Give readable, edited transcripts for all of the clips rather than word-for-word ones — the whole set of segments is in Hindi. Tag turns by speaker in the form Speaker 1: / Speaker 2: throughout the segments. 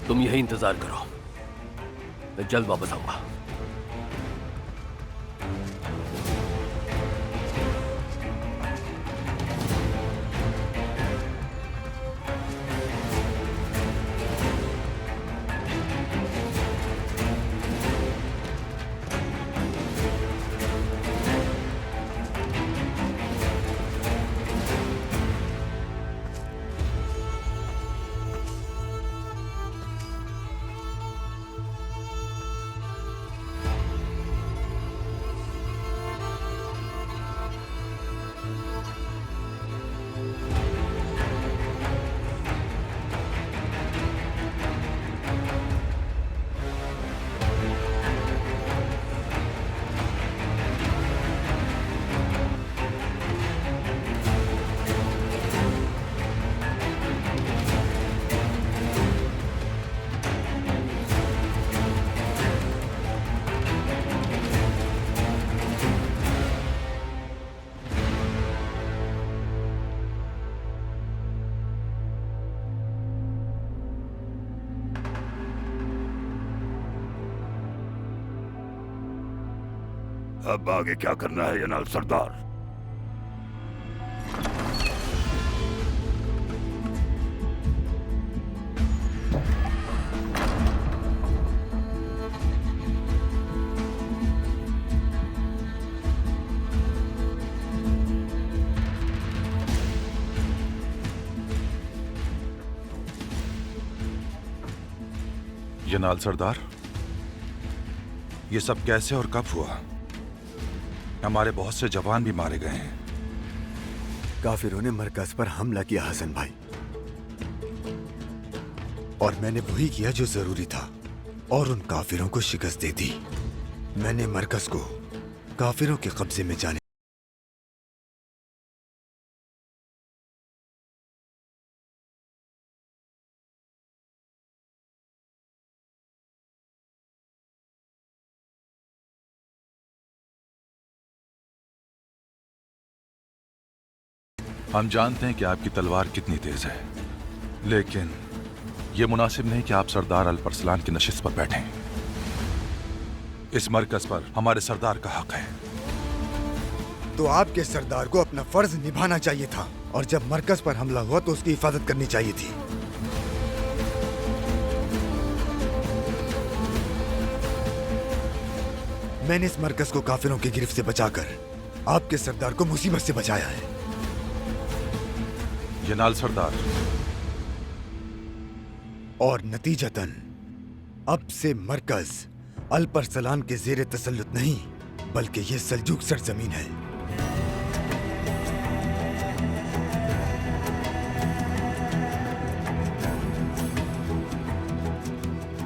Speaker 1: तुम यही इंतजार करो, मैं जल्द वापस आऊंगा।
Speaker 2: अब आगे क्या करना है यनाल सरदार?
Speaker 3: यनाल सरदार, ये सब कैसे और कब हुआ? हमारे बहुत से जवान भी मारे गए हैं।
Speaker 4: काफिरों ने मरकज पर हमला किया हसन भाई, और मैंने वही किया जो जरूरी था और उन काफिरों को शिकस्त दे दी। मैंने मरकज को काफिरों के कब्जे में जाने
Speaker 3: हम जानते हैं कि आपकी तलवार कितनी तेज है, लेकिन यह मुनासिब नहीं कि आप सरदार अल-परसलान की नशिस्त पर बैठें। इस मरकज पर हमारे सरदार का हक है।
Speaker 4: तो आपके सरदार को अपना फर्ज निभाना चाहिए था, और जब मरकज पर हमला हुआ तो उसकी हिफाजत करनी चाहिए थी। मैंने इस मरकज को काफिरों की गिरफ्त से बचाकर आपके सरदार को मुसीबत से बचाया है।
Speaker 3: यनाल सरदार,
Speaker 4: और नतीजतन अब से मरकज अल-परसलान के ज़ेरे तसल्लुत नहीं, बल्कि यह सल्जूक सरजमीन है।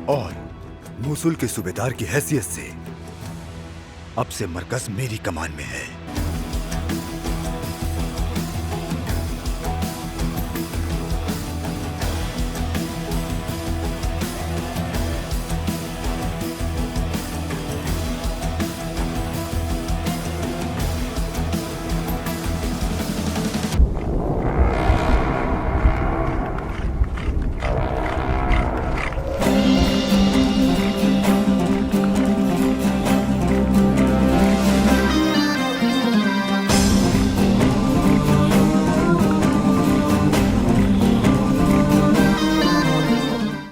Speaker 4: और मूसुल के सूबेदार की हैसियत से अब से मरकज मेरी कमान में है।